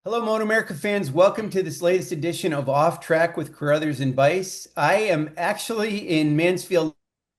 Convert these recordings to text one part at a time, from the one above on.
Hello, MotoAmerica fans. Welcome to this latest edition of Off Track with Carruthers and Bice. I am actually in Mansfield,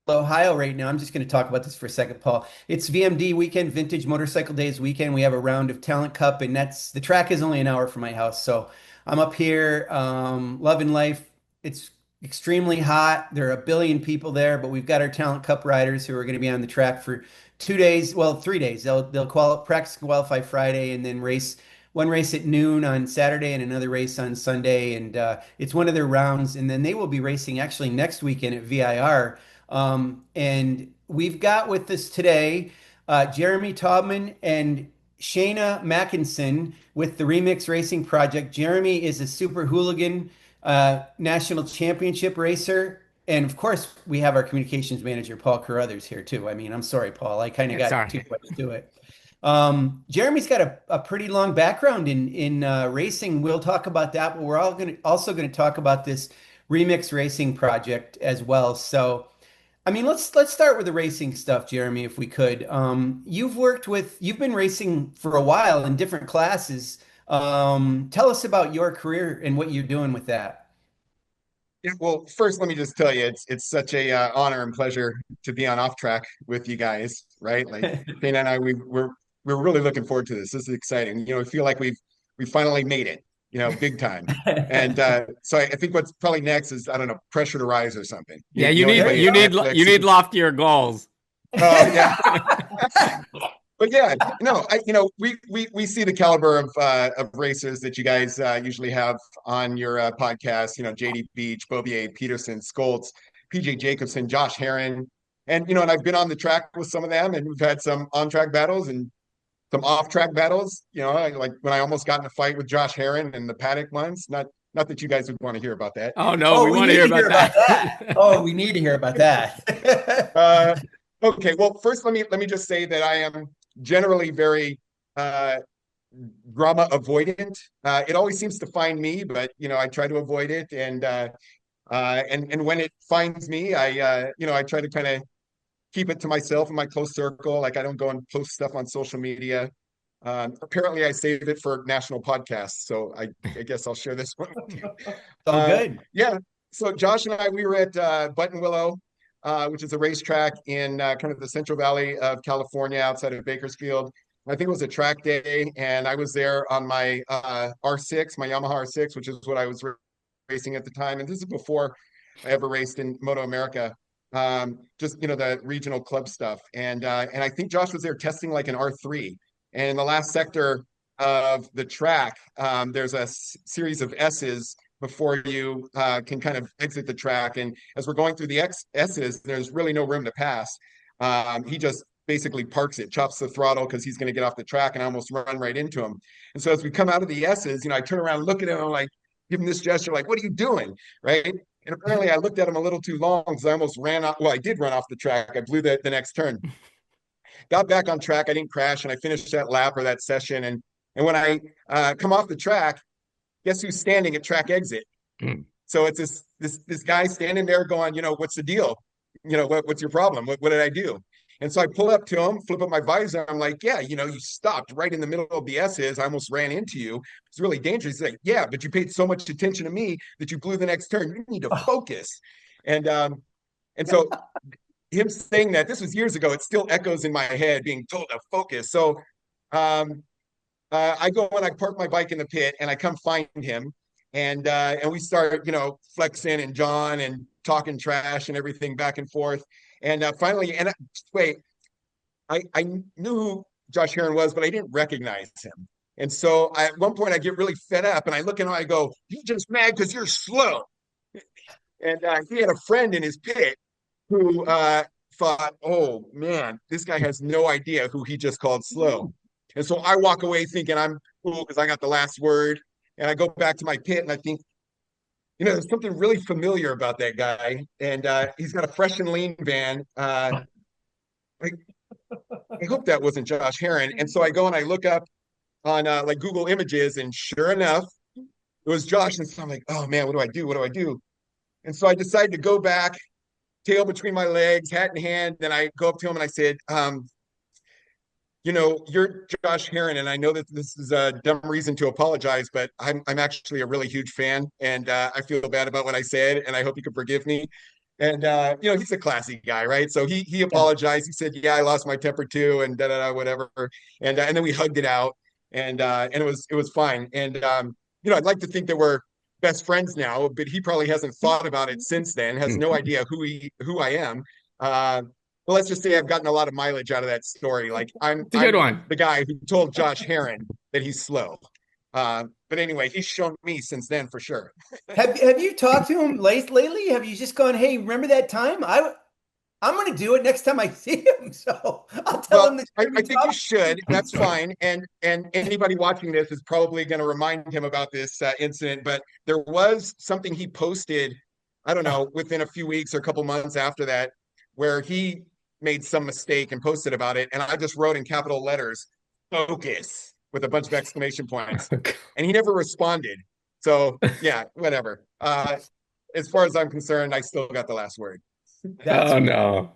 Ohio right now. I'm just going to talk about this for a second, Paul. It's VMD weekend, Vintage Motorcycle Days weekend. We have a round of Talent Cup, and that's the track is only an hour from my house. So I'm up here, loving life. It's extremely hot. There are a billion people there, but we've got our Talent Cup riders who are going to be on the track for 2 days, well, 3 days. They'll practice qualify Friday and then race one race at noon on Saturday and another race on Sunday. And it's one of their rounds. And then they will be racing actually next weekend at VIR. And we've got with us today Jeremy Taubman and Shanea Makinson with the Remix Racing Project. Jeremy is a super hooligan national championship racer. And of course, we have our communications manager, Paul Carruthers, here too. I mean, I'm sorry, Paul. I kind of It's all got too right. much to it. Jeremy's got a pretty long background in racing. We'll talk about that, but we're also going to talk about this remix racing project as well. So, I mean, let's start with the racing stuff, Jeremy, if we could. You've been racing for a while in different classes. Tell us about your career and what you're doing with that. Yeah, well, first, let me just tell you, it's such a honor and pleasure to be on Off Track with you guys, right? Like Dana and I, we're really looking forward to this. This is exciting. We feel like we finally made it, big time. And so I think what's probably next is I don't know, Pressure to Rise or something. Yeah, There Anybody you you at go. need Netflix? you need loftier goals. Oh yeah, but yeah, no, we see the caliber of racers that you guys usually have on your podcast. JD Beach, Bovier, Peterson, Skoltz, PJ Jacobson, Josh Herron, and I've been on the track with some of them, and we've had some on-track battles and some off-track battles. Like when I almost got in a fight with Josh Herron in the paddock once. Not that you guys would want to hear about that. Oh no, Oh, we we want to need hear to hear about about that. Oh, that. we need to hear about that. Uh, okay, well, first let me just say that I am generally very uh, drama avoidant. It always seems to find me, but I try to avoid it. And when it finds me, I try to kind of keep it to myself and my close circle. Like I don't go and post stuff on social media. Apparently, I save it for national podcasts, so I guess I'll share this one with you. So good. Yeah. So Josh and I, we were at Button Willow, which is a racetrack in kind of the Central Valley of California, outside of Bakersfield. I think it was a track day, and I was there on my R6, my Yamaha R6, which is what I was racing at the time. And this is before I ever raced in MotoAmerica. Just the regional club stuff, and I think Josh was there testing like an R3. And in the last sector of the track, there's a series of S's before you can kind of exit the track. And as we're going through the S's, there's really no room to pass. He just basically parks it, chops the throttle because he's going to get off the track, and I almost run right into him. And so as we come out of the S's, I turn around, look at him, and I'm like, give him this gesture, like, what are you doing? Right. And apparently I looked at him a little too long because I almost ran off. Well, I did run off the track. I blew the next turn. Got back on track. I didn't crash, and I finished that lap or that session. And when I come off the track, guess who's standing at track exit? So it's this guy standing there going, what's the deal? What's your problem? What did I do? And so I pull up to him, flip up my visor. I'm like, yeah, you stopped right in the middle of the S's. I almost ran into you. It's really dangerous. He's like, yeah, but you paid so much attention to me that you blew the next turn. You need to focus. And so him saying that, this was years ago, it still echoes in my head, being told to focus. So um, I go and I park my bike in the pit, and I come find him, and we start, flexing and John and talking trash and everything back and forth. And finally, wait, I knew who Josh Herron was, but I didn't recognize him. And so at one point, I get really fed up, and I look at him, and I go, "You're just mad because you're slow." And he had a friend in his pit who thought, "Oh man, this guy has no idea who he just called slow." And so I walk away thinking I'm cool because I got the last word. And I go back to my pit, and I think, there's something really familiar about that guy. And he's got a fresh and lean van. I, I hope that wasn't Josh Herron. And so I go and I look up on like Google Images, and sure enough, it was Josh. And so I'm like, oh man, what do I do? What do I do? And so I decided to go back, tail between my legs, hat in hand. Then I go up to him and I said, You're Josh Heron, and I know that this is a dumb reason to apologize, but I'm actually a really huge fan, and I feel bad about what I said, and I hope you can forgive me. And he's a classy guy, right? So he Yeah. apologized. He said, "Yeah, I lost my temper too," and da da da whatever. And then we hugged it out, and it was fine. And I'd like to think that we're best friends now, but he probably hasn't thought about it since then. Has no idea who I am. Uh, well, let's just say I've gotten a lot of mileage out of that story. Like I'm It's a good I'm one. the guy who told Josh Heron that he's slow. But anyway, he's shown me since then for sure. Have you talked to him lately? Have you just gone, hey, remember that time? I'm going to do it next time I see him. So I'll tell him Well, that I Jeremy think you talked. should. That's fine. And anybody watching this is probably going to remind him about this incident. But there was something he posted, I don't know, within a few weeks or a couple months after that, where he made some mistake and posted about it. And I just wrote in capital letters, "Focus," with a bunch of exclamation points. And he never responded. So yeah, whatever. As far as I'm concerned, I still got the last word. That's Oh no.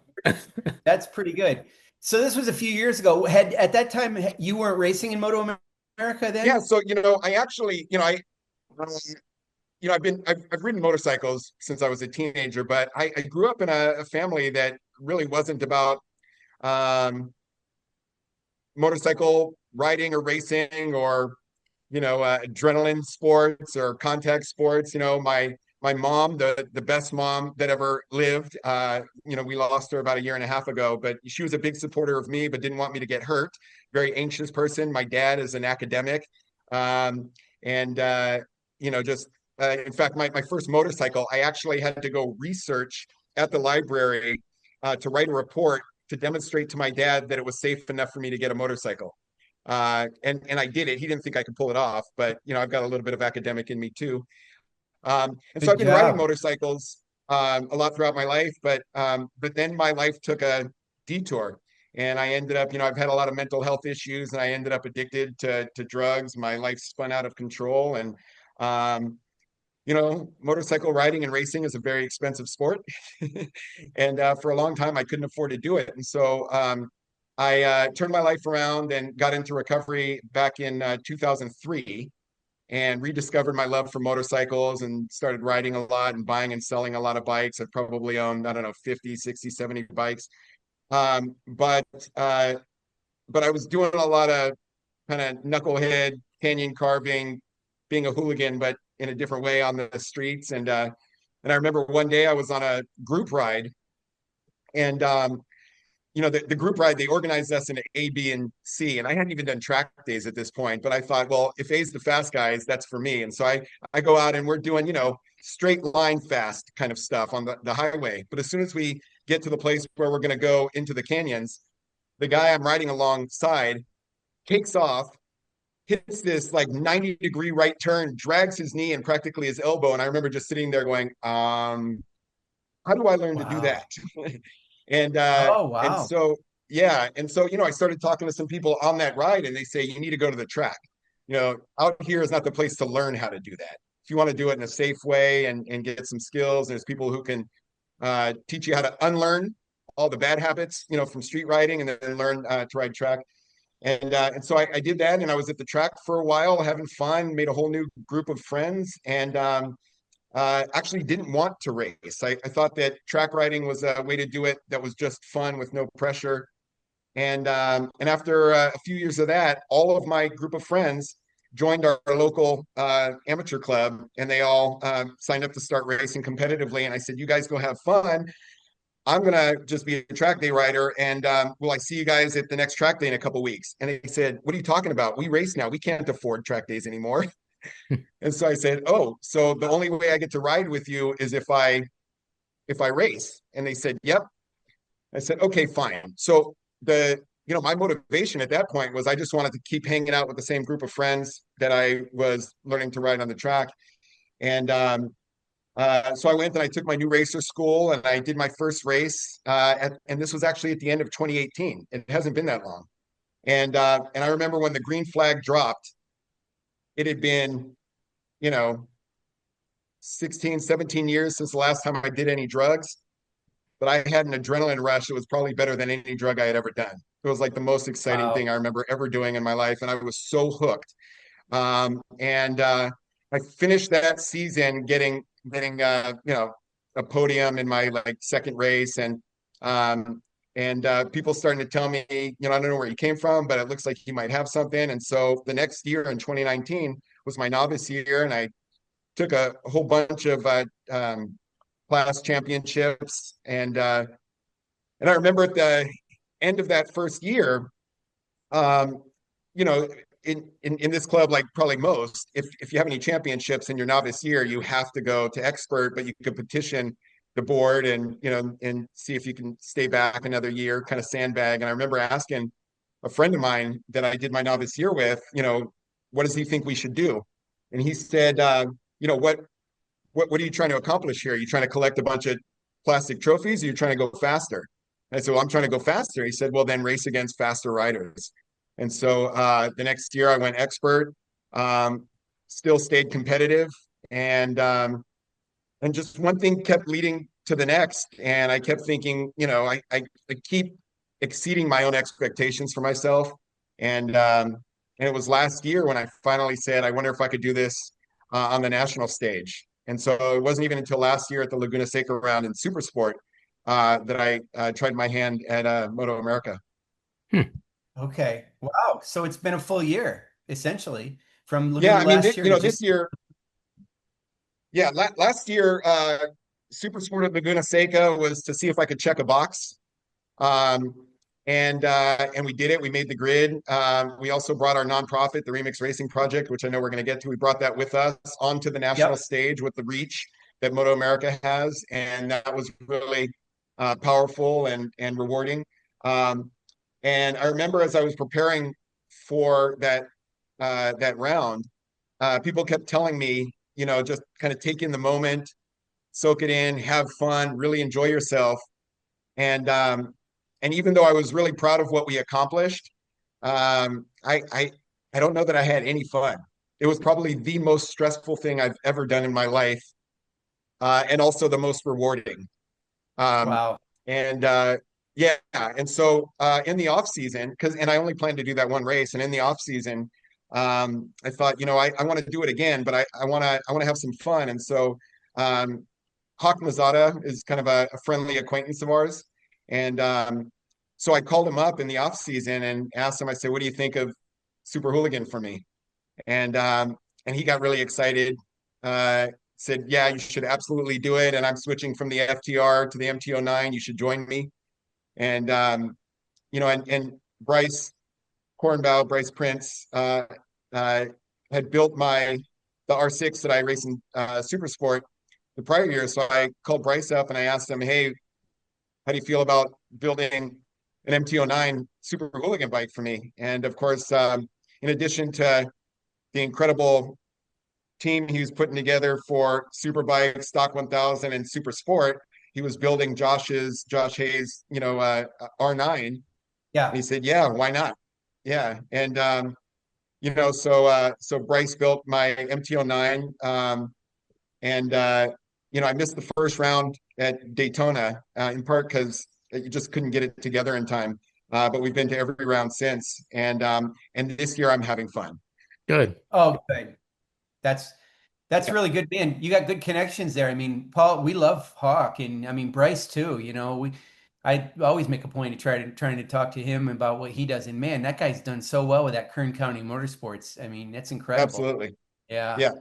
that's pretty good. So this was a few years ago. Had at that time you weren't racing in MotoAmerica Yeah, then? so I actually, um, I've ridden motorcycles since I was a teenager, but I grew up in a family that really wasn't about um, motorcycle riding or racing or adrenaline sports or contact sports. My mom, the best mom that ever lived. We lost her about a year and a half ago, but she was a big supporter of me, but didn't want me to get hurt. Very anxious person. My dad is an academic, and just in fact, my first motorcycle, I actually had to go research at the library to write a report to demonstrate to my dad that it was safe enough for me to get a motorcycle. And I did it. He didn't think I could pull it off, but I've got a little bit of academic in me too. And so Good I've been riding job. motorcycles a lot throughout my life, but then my life took a detour, and I ended up, I've had a lot of mental health issues, and I ended up addicted to drugs. My life spun out of control, and um, motorcycle riding and racing is a very expensive sport. And for a long time, I couldn't afford to do it. And so I turned my life around and got into recovery back in 2003 and rediscovered my love for motorcycles and started riding a lot and buying and selling a lot of bikes. I've probably owned, I don't know, 50, 60, 70 bikes. Um, but uh, but I was doing a lot of kind of knucklehead canyon carving, being a hooligan, but in a different way on the streets. And I remember one day I was on a group ride, and the group ride, they organized us into A, B, and C. And I hadn't even done track days at this point, but I thought, well, if A's the fast guys, that's for me. And so I go out and we're doing, straight line fast kind of stuff on the highway. But as soon as we get to the place where we're going to go into the canyons, the guy I'm riding alongside takes off, hits this like 90-degree right turn, drags his knee and practically his elbow. And I remember just sitting there going, how do I learn to do Wow. that? and uh Oh, and wow. so yeah, and so I started talking to some people on that ride, and they say you need to go to the track. Out here is not the place to learn how to do that. If you want to do it in a safe way and get some skills, there's people who can teach you how to unlearn all the bad habits, from street riding, and then learn to ride track. And so I did that, and I was at the track for a while, having fun, made a whole new group of friends, and actually didn't want to race. I thought that track riding was a way to do it that was just fun with no pressure. And after a few years of that, all of my group of friends joined our local amateur club, and they all signed up to start racing competitively. And I said, "You guys go have fun. I'm gonna just be a track day rider, and will I see you guys at the next track day in a couple weeks?" And they said, "What are you talking about? We race now. We can't afford track days anymore." And so I said, "Oh, so the only way I get to ride with you is if I race?" And they said, "Yep." I said, "Okay, fine." So my motivation at that point was I just wanted to keep hanging out with the same group of friends that I was learning to ride on the track. And so I went and I took my new racer school, and I did my first race. And this was actually at the end of 2018. It hasn't been that long. And I remember when the green flag dropped, it had been, you know, 16, 17 years since the last time I did any drugs, but I had an adrenaline rush. It was probably better than any drug I had ever done. It was like the most exciting Wow. thing I remember ever doing in my life, and I was so hooked. And I finished that season getting a podium in my like second race, um, and people starting to tell me, I don't know where you came from, but it looks like you might have something. And so the next year in 2019 was my novice year, and I took a whole bunch of class championships, and I remember at the end of that first year, um, you know, in this club, like probably most, if you have any championships in your novice year, you have to go to expert, but you could petition the board and see if you can stay back another year, kind of sandbag. And I remember asking a friend of mine that I did my novice year with, what does he think we should do? And he said, you know, what are you trying to accomplish here? Are you trying to collect a bunch of plastic trophies? Or are you trying to go faster? I said, well, I'm trying to go faster. He said, well, then race against faster riders. And so the next year I went expert, um, still stayed competitive, and just one thing kept leading to the next. And I kept thinking, I keep exceeding my own expectations for myself. And it was last year when I finally said, I wonder if I could do this on the national stage. And so it wasn't even until last year at the Laguna Seca round in Supersport that I tried my hand at MotoAmerica. Hmm. Okay. Wow. So it's been a full year, essentially, from Yeah, Laguna I mean, last year to just this year, yeah, last year, Supersport at Laguna Seca was to see if I could check a box. Um, and we did it. We made the grid. We also brought our nonprofit, the Remix Racing Project, which I know we're going to get to. We brought that with us onto the national yep. stage with the reach that MotoAmerica has, and that was really powerful and rewarding. Um, and I remember as I was preparing for that round, people kept telling me, just kind of take in the moment, soak it in, have fun, really enjoy yourself. And and even though I was really proud of what we accomplished, I don't know that I had any fun. It was probably the most stressful thing I've ever done in my life, and also the most rewarding. Um, Wow. and yeah, and so in the off season, and I only planned to do that one race, and in the off season, I thought, I want to do it again, but I want to have some fun. And so um, Hawk Mazada is kind of a friendly acquaintance of ours. And so I called him up in the off season and asked him, I said, what do you think of Super Hooligan for me? And he got really excited, said, yeah, you should absolutely do it. And I'm switching from the FTR to the MT09. You should join me. And, and Bryce Prince, had built the R6 that I race in Super Sport the prior year. So I called Bryce up and I asked him, hey, how do you feel about building an MT09 Super Hooligan bike for me? And of course, in addition to the incredible team he was putting together for Superbike, Stock 1000, and Super Sport, he was building Josh Hayes, R9. And Yeah. he said, yeah, why not? Yeah. And, so Bryce built my MT09. And I missed the first round at Daytona in part because you just couldn't get it together in time. But we've been to every round since, and this year I'm having fun. Good. Oh, good. That's Yeah, really good, man. You got good connections there. I mean, Paul, we love Hawk, and I mean Bryce too. I always make a point of trying to talk to him about what he does. And man, that guy's done so well with that Kern County Motorsports. I mean, that's incredible. absolutely. Yeah. Yeah.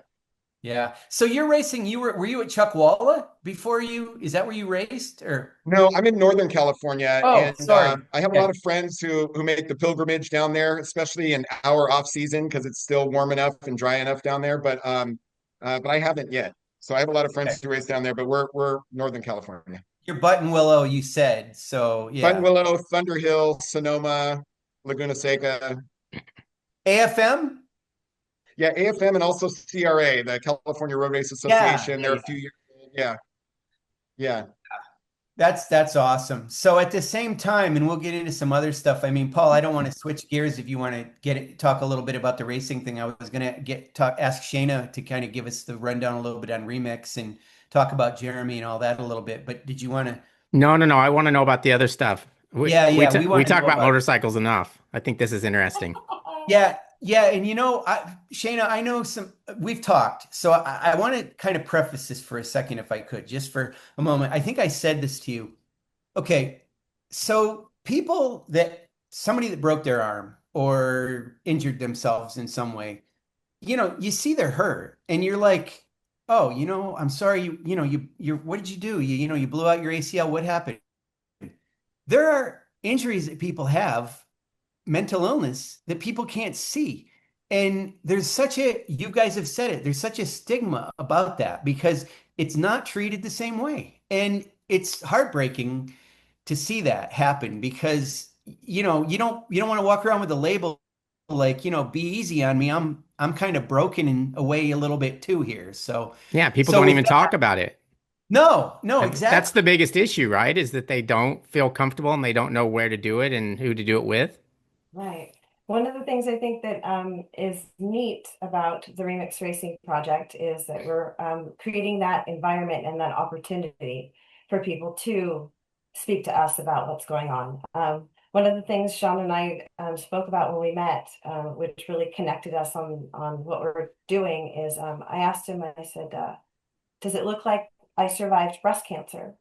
Yeah. So you're racing, were you at Chuckwalla before is that where you raced or? No, I'm in Northern California, Oh, and sorry. I have a Yeah. lot of friends who make the pilgrimage down there, especially in our off season because it's still warm enough and dry enough down there. But I haven't yet. So I have a lot of Okay. friends who race down there, but we're Northern California. You're Buttonwillow, you said. So Button yeah. Willow, Thunder Hill, Sonoma, Laguna Seca. AFM? Yeah, AFM and also CRA, the California Road Race Yeah. Association. Yeah. They're a Yeah. few years old. Yeah, yeah, That's awesome. So at the same time, and we'll get into some other stuff. I mean, Paul, I don't want to switch gears if you want to talk a little bit about the racing thing. I was gonna ask Shana to kind of give us the rundown a little bit on Remix and talk about Jeremy and all that a little bit. But did you want to? No, no, no. I want to know about the other stuff. Yeah, yeah, we We want to talk know about about it. motorcycles enough. I think this is interesting. Yeah, yeah, and Shayna, I know some. We've talked, so I want to kind of preface this for a second, if I could, just for a moment. I think I said this to you. Okay, so somebody that broke their arm or injured themselves in some way, you see they're hurt, and you're like, oh, I'm sorry, what did you do? You blew out your ACL. What happened? There are injuries that people have, mental illness that people can't see. And you guys have said it, there's such a stigma about that because it's not treated the same way. And it's heartbreaking to see that happen because, you don't want to walk around with a label like, be easy on me. I'm kind of broken in a way a little bit too here. So, Yeah, people so don't with even that, talk about it. no, no, That's the exactly. biggest issue, right? Is that they don't feel comfortable and they don't know where to do it and who to do it with. Right. One of the things I think that is neat about the Remix Racing project is that we're creating that environment and that opportunity for people to speak to us about what's going on. One of the things Sean and I spoke about when we met, which really connected us on what we're doing, is I asked him, I said, does it look like I survived breast cancer?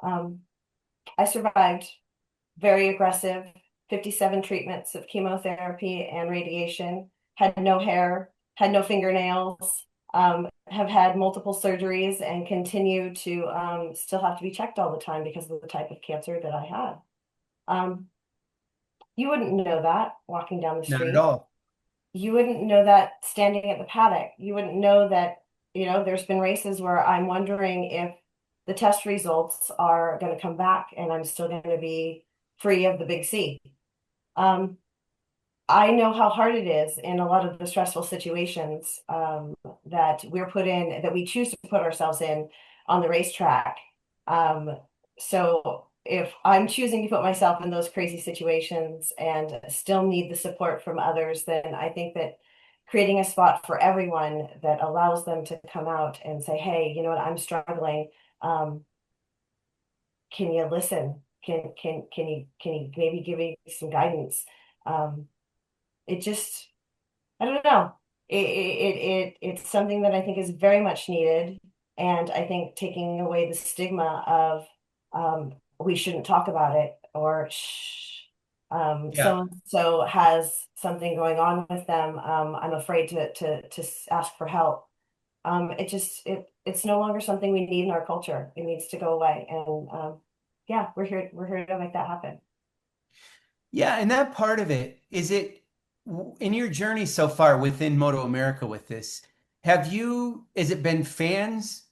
Um, I survived very aggressive 57 treatments of chemotherapy and radiation, had no hair, had no fingernails, have had multiple surgeries and continue to still have to be checked all the time because of the type of cancer that I had. Um, you wouldn't know that walking down the Not at street. all. You wouldn't know that standing at the paddock. You wouldn't know that, there's been races where I'm wondering if the test results are going to come back and I'm still going to be free of the big C. Um, I know how hard it is in a lot of the stressful situations that we're put in, that we choose to put ourselves in on the racetrack. Um, so if I'm choosing to put myself in those crazy situations and still need the support from others, then I think that creating a spot for everyone that allows them to come out and say, hey, you know what, I'm struggling. Um, can you listen? Can you maybe give me some guidance? Um, it just, I don't know. It's something that I think is very much needed. And I think taking away the stigma of we shouldn't talk about it or shh, Yeah. so and so has something going on with them. I'm afraid to ask for help. It's no longer something we need in our culture. It needs to go away. And yeah, we're here to make that happen. Yeah, and that part of it, in your journey so far within MotoAmerica with this, has it been fans,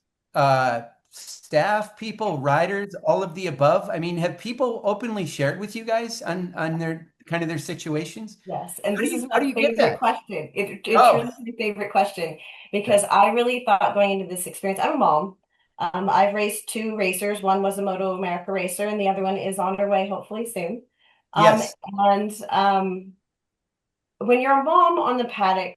staff, people, riders, all of the above? I mean, have people openly shared with you guys on their kind of their situations? Yes, and How do this is you how do my you get favorite that? question. It's Oh, really my favorite question yeah. because I really thought going into this experience, I'm a mom. I've raced two racers. One was a Moto America racer, and the other one is on her way, hopefully soon. Um, Yes. and when you're a mom on the paddock,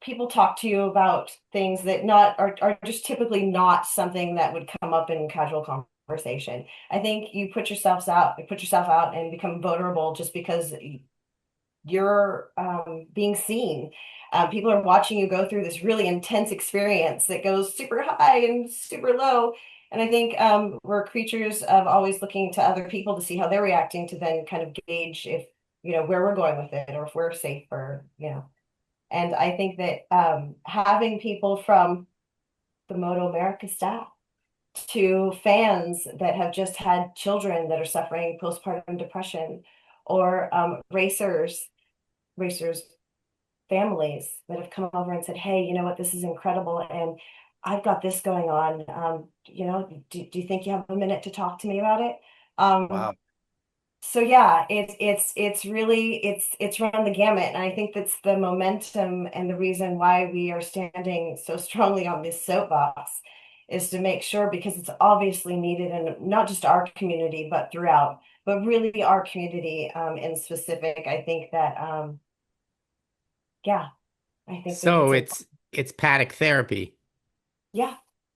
people talk to you about things that not are just typically not something that would come up in casual conversation. I think you put yourself out and become vulnerable just because you're being seen. People are watching you go through this really intense experience that goes super high and super low. And I think we're creatures of always looking to other people to see how they're reacting to then kind of gauge if, where we're going with it or if we're safe or. And I think that having people from the Moto America staff to fans that have just had children that are suffering postpartum depression or racers families that have come over and said, hey, you know what, this is incredible. And I've got this going on. Do you think you have a minute to talk to me about it? Um, Wow. so yeah, it's really it's run the gamut. And I think that's the momentum and the reason why we are standing so strongly on this soapbox is to make sure because it's obviously needed in not just our community, but throughout, but really our community in specific. I think that yeah, I think that So it's it's paddock therapy yeah,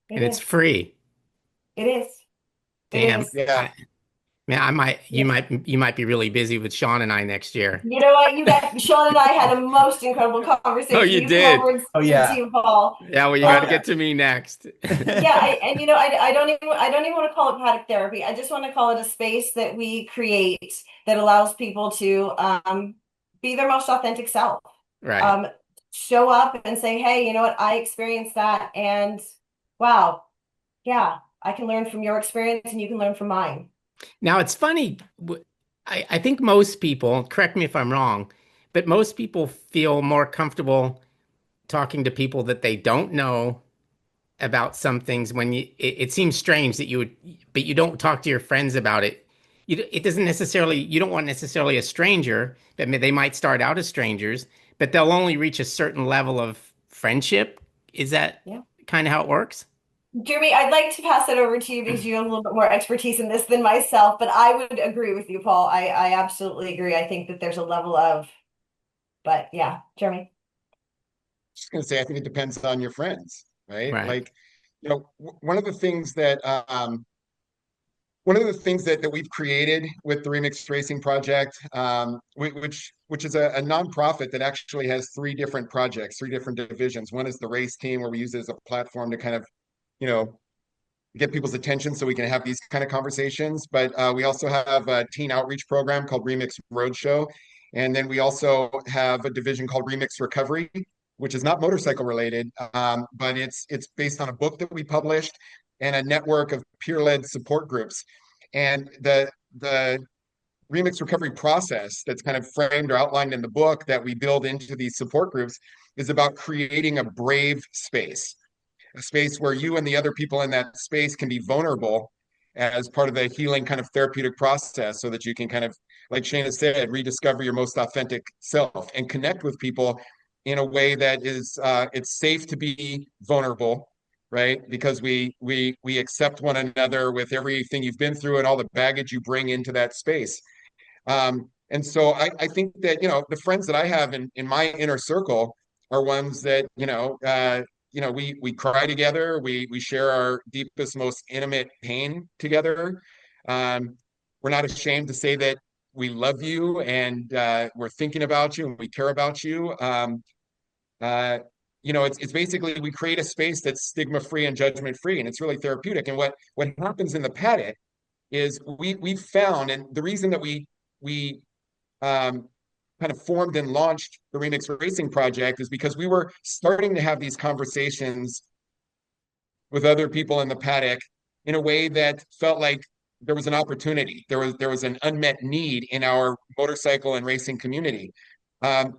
it and it's is. free. It is. It Damn. is. Yeah. Man, Yeah. you might be really busy with Sean and I next year. You know what? You got Sean and I had a most incredible Oh, conversation. you You come did. over and Oh speak yeah. to Paul. Yeah, well, you Oh got to Um, get to me next. yeah, and I don't even want to call it paddock therapy. I just want to call it a space that we create that allows people to be their most authentic self. Right. Um, Show up and say, hey, you know what? I experienced that, and wow, yeah, I can learn from your experience, and you can learn from mine. Now it's funny. I think most people, correct me if I'm wrong, but most people feel more comfortable talking to people that they don't know about some things when it seems strange that you would, but you don't talk to your friends about it. It doesn't necessarily, you don't want necessarily a stranger, but they might start out as strangers, but they'll only reach a certain level of friendship. Is that Yeah. kind of how it works? Jeremy, I'd like to pass it over to you because you have a little bit more expertise in this than myself, but I would agree with you, Paul. I absolutely agree. I think that there's a level of, but yeah, Jeremy. Just gonna say, I think it depends on your friends, right? Right. Like, one of the things that one of the things that we've created with the Remix Racing Project, which is a nonprofit that actually has three different projects, three different divisions. One is the race team, where we use it as a platform to kind of, you know, get people's attention so we can have these kind of conversations. But we also have a teen outreach program called Remix Roadshow. And then we also have a division called Remix Recovery, which is not motorcycle related, but it's based on a book that we published and a network of peer-led support groups. And the Remix Recovery process that's kind of framed or outlined in the book that we build into these support groups is about creating a brave space, a space where you and the other people in that space can be vulnerable as part of the healing kind of therapeutic process, so that you can kind of, like Shanea said, rediscover your most authentic self and connect with people in a way that is it's safe to be vulnerable, right? Because we accept one another with everything you've been through and all the baggage you bring into that space. And so I think that, the friends that I have in my inner circle are ones that, we cry together, we share our deepest, most intimate pain together. We're not ashamed to say that we love you, and we're thinking about you and we care about you. Uh, it's basically, we create a space that's stigma free and judgment free, and it's really therapeutic. And what happens in the paddock is we've found, and the reason that we kind of formed and launched the Remix Racing Project is because we were starting to have these conversations with other people in the paddock in a way that felt like there was an opportunity. There was an unmet need in our motorcycle and racing community. I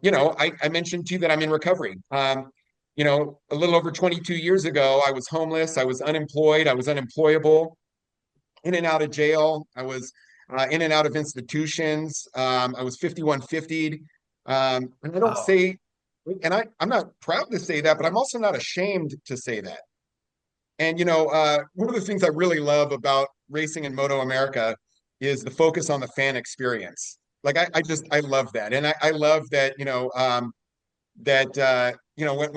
mentioned to you that I'm in recovery. A little over 22 years ago, I was homeless, I was unemployed, I was unemployable, in and out of jail. I was in and out of institutions. I was 5150'd. And I don't Wow. say, and I'm not proud to say that, but I'm also not ashamed to say that. And, one of the things I really love about racing in MotoAmerica is the focus on the fan experience. Like, I love that. And I love that, when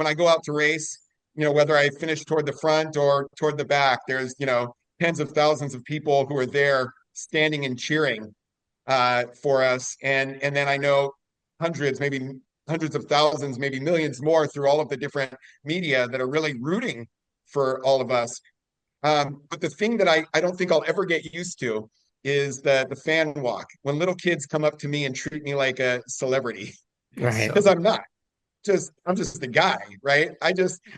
I go out to race, whether I finish toward the front or toward the back, there's, tens of thousands of people who are there standing and cheering for us. And then I know hundreds, maybe hundreds of thousands, maybe millions more through all of the different media that are really rooting for all of us. But the thing that I don't think I'll ever get used to is the fan walk. When little kids come up to me and treat me like a celebrity, It's Right. because so I'm just the guy, right?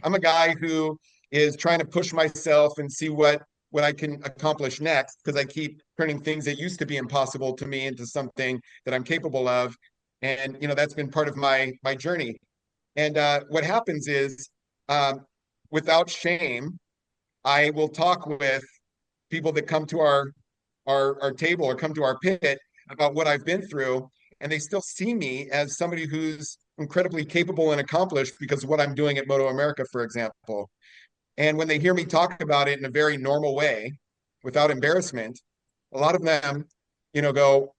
I'm a guy who is trying to push myself and see what I can accomplish next, because I keep turning things that used to be impossible to me into something that I'm capable of. And that's been part of my journey. And what happens is, without shame, I will talk with people that come to our table or come to our pit about what I've been through, and they still see me as somebody who's incredibly capable and accomplished because of what I'm doing at MotoAmerica, for example. And when they hear me talk about it in a very normal way, without embarrassment, a lot of them, go,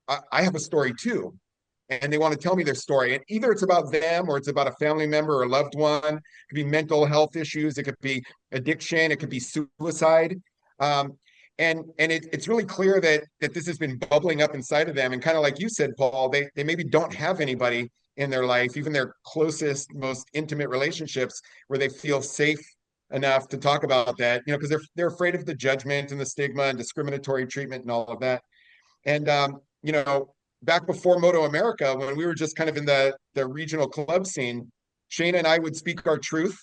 I have a story too. And they want to tell me their story. And either it's about them, or it's about a family member or a loved one. It could be mental health issues. It could be addiction. It could be suicide. Um, It's really clear that this has been bubbling up inside of them. And kind of like you said, Paul, they maybe don't have anybody in their life, even their closest, most intimate relationships, where they feel safe enough to talk about that, because they're afraid of the judgment and the stigma and discriminatory treatment and all of that. And back before MotoAmerica, when we were just kind of in the regional club scene, Shana and I would speak our truth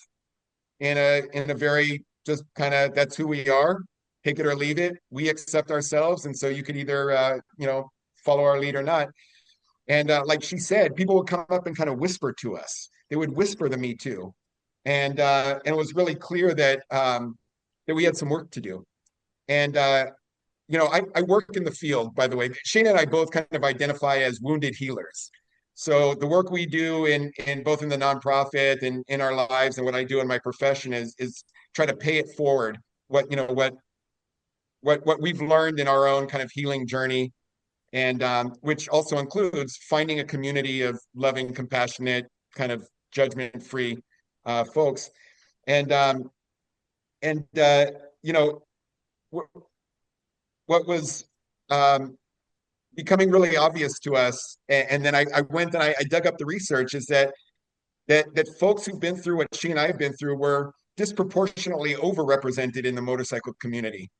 in a very just kind of, that's who we are, take it or leave it. We accept ourselves, and so you could either follow our lead or not. And like she said, people would come up and kind of whisper to us. They would whisper the Me Too, and it was really clear that we had some work to do. And I work in the field, by the way. Shana and I both kind of identify as wounded healers. So the work we do in both in the nonprofit and in our lives, and what I do in my profession is try to pay it forward. What we've learned in our own kind of healing journey, and which also includes finding a community of loving, compassionate, kind of judgment-free folks. And what was becoming really obvious to us, and then I went and I dug up the research, is that folks who've been through what she and I have been through were disproportionately overrepresented in the motorcycle community.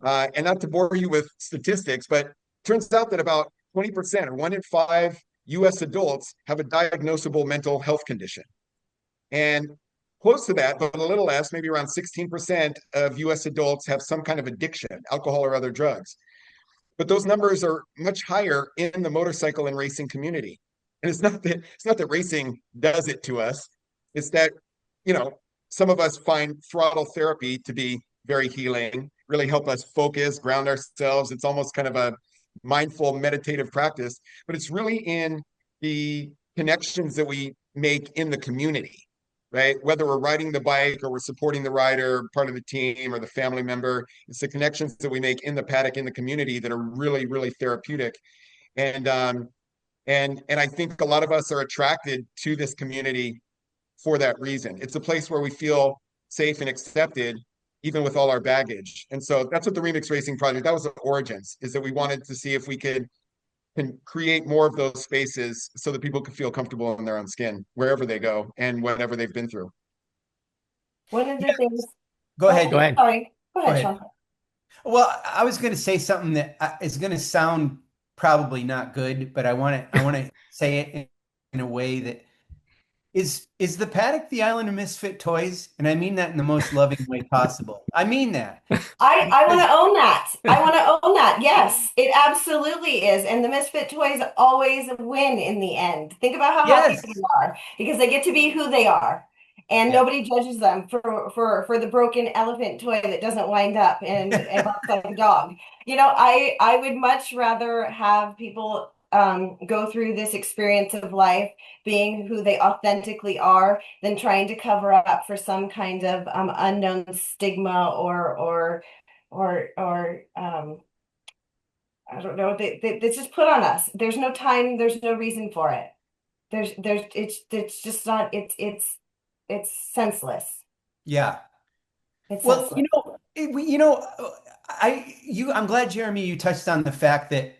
And not to bore you with statistics, but turns out that about 20%, or 1 in 5 US adults, have a diagnosable mental health condition. And close to that, but a little less, maybe around 16% of US adults have some kind of addiction, alcohol or other drugs. But those numbers are much higher in the motorcycle and racing community. And it's not that racing does it to us. It's that, some of us find throttle therapy to be very healing, really help us focus, ground ourselves. It's almost kind of a mindful meditative practice, but it's really in the connections that we make in the community, right? Whether we're riding the bike or we're supporting the rider, part of the team or the family member, it's the connections that we make in the paddock, in the community, that are really, really therapeutic. And I think a lot of us are attracted to this community for that reason. It's a place where we feel safe and accepted, even with all our baggage. And so that's what the Remix Racing Project, that was the origins, is that we wanted to see if we can create more of those spaces so that people could feel comfortable in their own skin, wherever they go and whatever they've been through. One of the things. Go ahead. Go ahead. Sorry. Go Go ahead, ahead. Sean. Well, I was going to say something that is going to sound probably not good, but I want to say it in a way that is the paddock the island of misfit toys? And I mean that in the most loving way possible. I mean that. I want to own that. I want to own that. Yes, it absolutely is. And the misfit toys always win in the end. Think about how happy Yes. they are because they get to be who they are. And Yeah. nobody judges them for the broken elephant toy that doesn't wind up and barks like a dog. I would much rather have people go through this experience of life being who they authentically are than trying to cover up for some kind of unknown stigma or I don't know, it's just put on us. There's no time, there's no reason for it. It's just not, it's senseless. Yeah. It's Well, senseless. I'm glad, Jeremy, you touched on the fact that,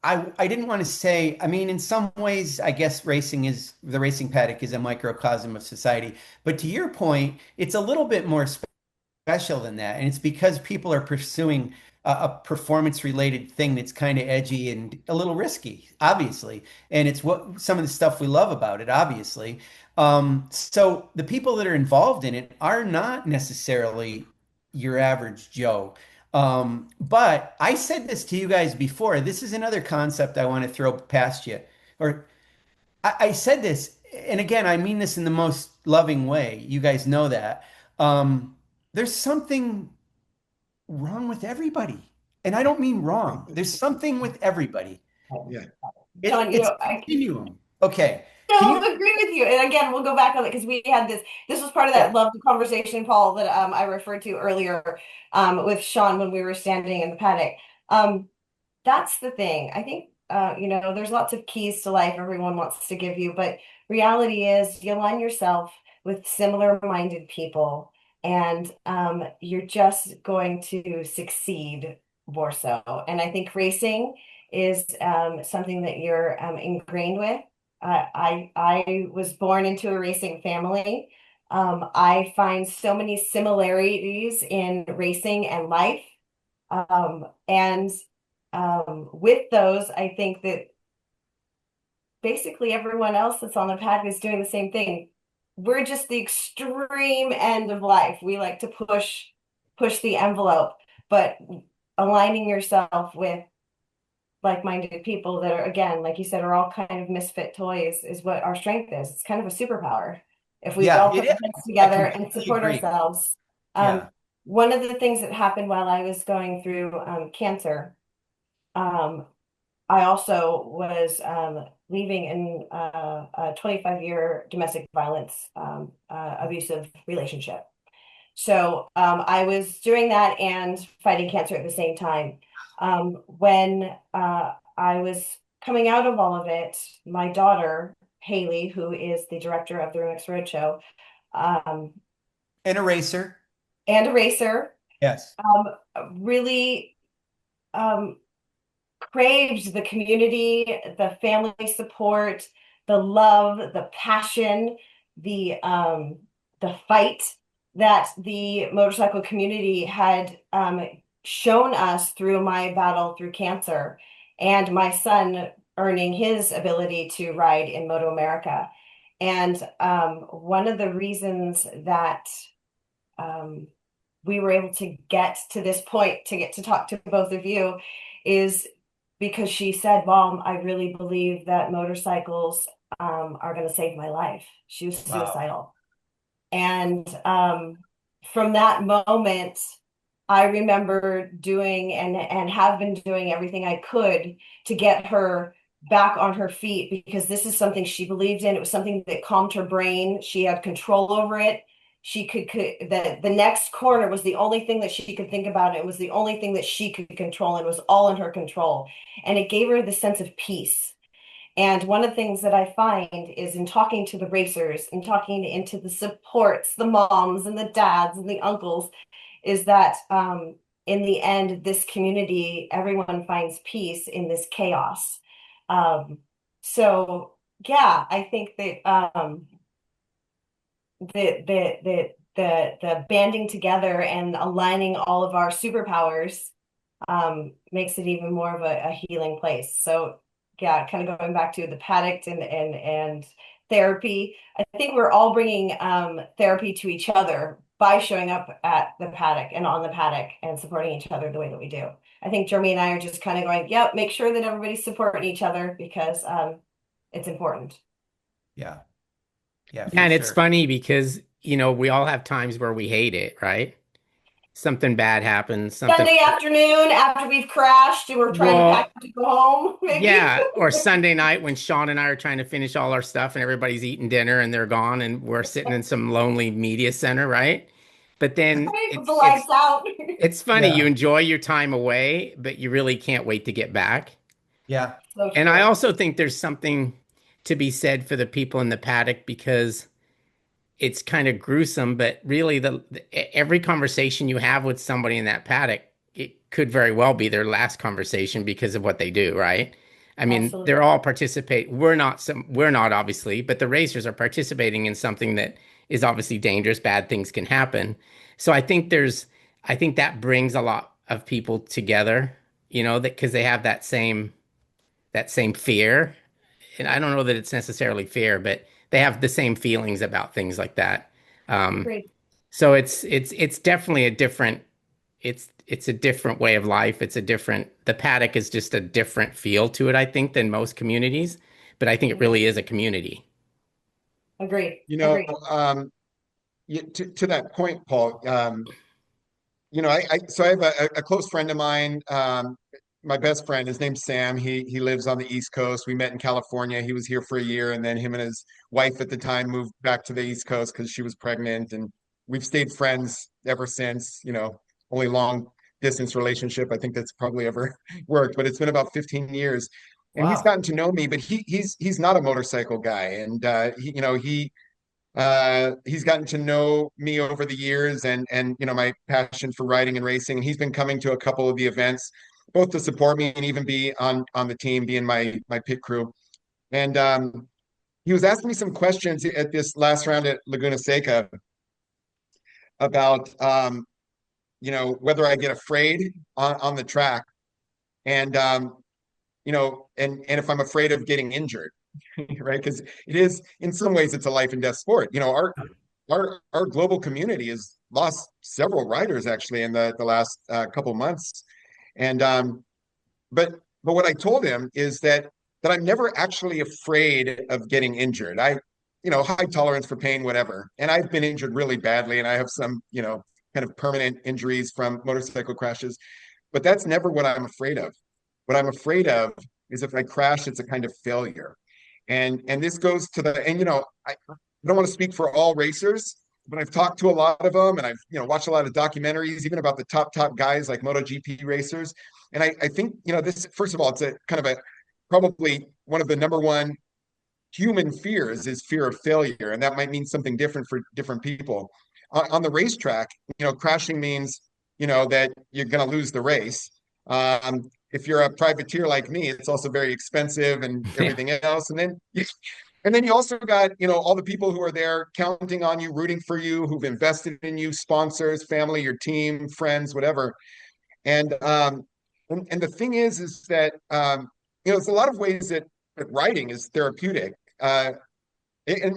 I didn't want to say, I mean, in some ways, I guess the racing paddock is a microcosm of society. But to your point, it's a little bit more special than that. And it's because people are pursuing a performance related thing that's kind of edgy and a little risky, obviously. And it's what some of the stuff we love about it, obviously. So the people that are involved in it are not necessarily your average Joe. But I said this to you guys before. This is another concept I want to throw past you. Or I said this, and again, I mean this in the most loving way. You guys know that. There's something wrong with everybody. And I don't mean wrong. There's something with everybody. Yeah. John, It's a continuum. Okay. No, I agree with you. And again, we'll go back on it because we had this was part of that love conversation, Paul, that I referred to earlier with Sean when we were standing in the paddock. That's the thing. I think there's lots of keys to life everyone wants to give you, but reality is you align yourself with similar minded people and you're just going to succeed more so. And I think racing is something that you're ingrained with. I was born into a racing family. I find so many similarities in racing and life. And with those, I think that basically everyone else that's on the paddock is doing the same thing. We're just the extreme end of life. We like to push the envelope, but aligning yourself with like-minded people that are, again, like you said, are all kind of misfit toys is what our strength is. It's kind of a superpower. If we Yeah, all it put our is. heads I together and completely support agree. ourselves. Yeah. One of the things that happened while I was going through cancer, um, I also was leaving in a 25-year domestic violence abusive relationship. So I was doing that and fighting cancer at the same time. When I was coming out of all of it, my daughter, Haley, who is the director of the Remix Roadshow, um, And a racer. and a racer, Yes. really craved the community, the family support, the love, the passion, the fight that the motorcycle community had shown us through my battle through cancer and my son earning his ability to ride in MotoAmerica. And one of the reasons that um, we were able to get to this point to get to talk to both of you is because she said, Mom, I really believe that motorcycles are going to save my life. She was Wow. suicidal. And from that moment, I remember doing and have been doing everything I could to get her back on her feet because this is something she believed in. It was something that calmed her brain. She had control over it. She could the next corner was the only thing that she could think about. It was the only thing that she could control and was all in her control. And it gave her the sense of peace. And one of the things that I find is in talking to the racers and talking into the supports, the moms and the dads and the uncles, is that in the end, this community, everyone finds peace in this chaos. Um, so yeah, I think that the banding together and aligning all of our superpowers makes it even more of a healing place. So yeah, kind of going back to the paddock and therapy. I think we're all bringing therapy to each other by showing up at the paddock and on the paddock and supporting each other the way that we do. I think Jeremy and I are just kind of going, yep, make sure that everybody's supporting each other because it's important. Yeah. Yeah, Yeah, for and it's sure. funny because, we all have times where we hate it, right? Something bad happens, something, Sunday afternoon after we've crashed and we're trying to pack well, up to go home, maybe. yeah, or Sunday night when Sean and I are trying to finish all our stuff and everybody's eating dinner and they're gone and we're sitting in some lonely media center, right? But then Right, with the it's lights it's out. it's funny, you Yeah. enjoy your time away, but you really can't wait to get back. Yeah. So And I true. also think there's something to be said for the people in the paddock because it's kind of gruesome, but really every conversation you have with somebody in that paddock, it could very well be their last conversation because of what they do, right? I mean, they're Absolutely. all participate. We're not obviously, but the racers are participating in something that is obviously dangerous. Bad things can happen. So I think that brings a lot of people together, that because they have that same fear. And I don't know that it's necessarily fear, but they have the same feelings about things like that. Um, Agreed. so it's definitely it's a different way of life. The paddock is just a different feel to it, I think, than most communities. But I think it Mhm. really is a community. Agreed. You know, Agreed. to that point, Paul, so I have a close friend of mine, my best friend, his name's Sam. He lives on the East Coast. We met in California. He was here for a year, and then him and his wife at the time moved back to the East Coast because she was pregnant, and we've stayed friends ever since, only long distance relationship I think that's probably ever worked, but it's been about 15 years. And he's Wow. gotten to know me, but he's not a motorcycle guy. And he He's gotten to know me over the years and my passion for riding and racing. And he's been coming to a couple of the events, both to support me and even be on the team, be in my pit crew. And he was asking me some questions at this last round at Laguna Seca about whether I get afraid on the track and and if I'm afraid of getting injured, right? Because it is, in some ways, it's a life and death sport. Our global community has lost several riders actually in the last couple months, and but what I told him is that I'm never actually afraid of getting injured. High tolerance for pain, whatever. And I've been injured really badly, and I have some kind of permanent injuries from motorcycle crashes, but that's never what I'm afraid of. What I'm afraid of is if I crash, it's a kind of failure. And this goes to I don't want to speak for all racers, but I've talked to a lot of them, and I've watched a lot of documentaries, even about the top guys like MotoGP racers. And I think this, first of all, it's a kind of a probably one of the number one human fears is fear of failure, and that might mean something different for different people. On the racetrack, crashing means that you're going to lose the race. If you're a privateer like me, it's also very expensive and everything else. And then you also got, all the people who are there counting on you, rooting for you, who've invested in you, sponsors, family, your team, friends, whatever. And the thing is that there's a lot of ways that writing is therapeutic, and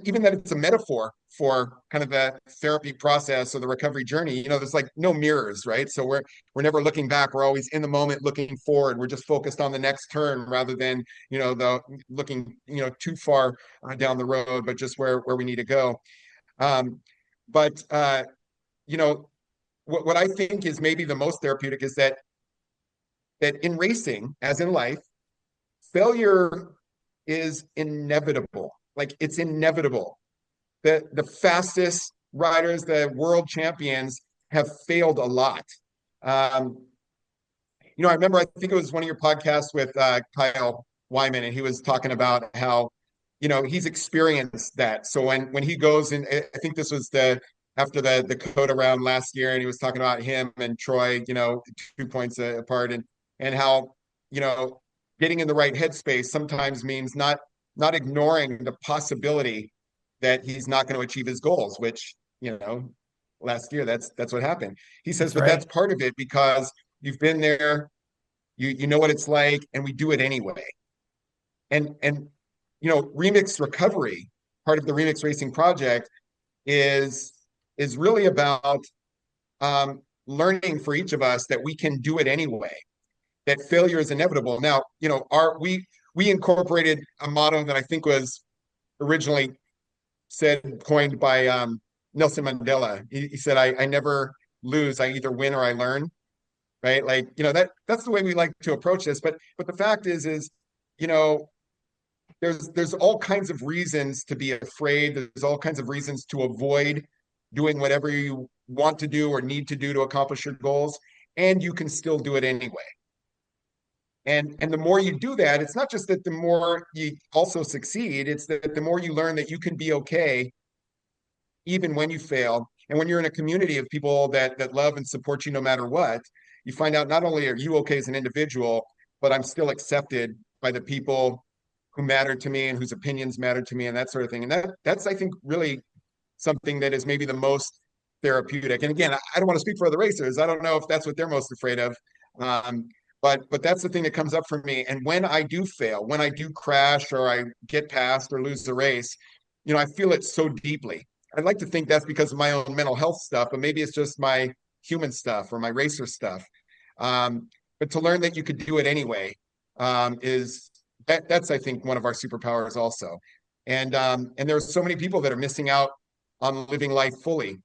even that it's a metaphor for kind of the therapy process or the recovery journey. There's like no mirrors, right? So we're never looking back. We're always in the moment, looking forward. We're just focused on the next turn rather than the looking too far down the road, but just where we need to go. But what I think is maybe the most therapeutic is that in racing, as in life, failure is inevitable. Like, it's inevitable. The fastest riders, the world champions, have failed a lot. I remember, I think it was one of your podcasts with Kyle Wyman, and he was talking about how, he's experienced that. So when he goes in, I think this was after the Dakota round last year, and he was talking about him and Troy, 2 points apart, and how, getting in the right headspace sometimes means not ignoring the possibility that he's not going to achieve his goals, which, last year, that's what happened. He says, but that's part of it because you've been there, you know what it's like, and we do it anyway. And Remix Recovery, part of the Remix Racing project, is really about learning for each of us that we can do it anyway, that failure is inevitable. Now, we incorporated a motto that I think was originally coined by Nelson Mandela. He said, I never lose, I either win or I learn. Right? Like, that's the way we like to approach this. But the fact is, there's all kinds of reasons to be afraid. There's all kinds of reasons to avoid doing whatever you want to do or need to do to accomplish your goals. And you can still do it anyway. And the more you do that, it's not just that the more you also succeed, it's that the more you learn that you can be okay even when you fail. And when you're in a community of people that love and support you no matter what, you find out not only are you okay as an individual, but I'm still accepted by the people who matter to me and whose opinions matter to me and that sort of thing. And that's, I think, really something that is maybe the most therapeutic. And again, I don't want to speak for other racers. I don't know if that's what they're most afraid of. But that's the thing that comes up for me. And when I do fail, when I do crash or I get past or lose the race, I feel it so deeply. I'd like to think that's because of my own mental health stuff, but maybe it's just my human stuff or my racer stuff. But to learn that you could do it anyway that's, I think, one of our superpowers also. And there are so many people that are missing out on living life fully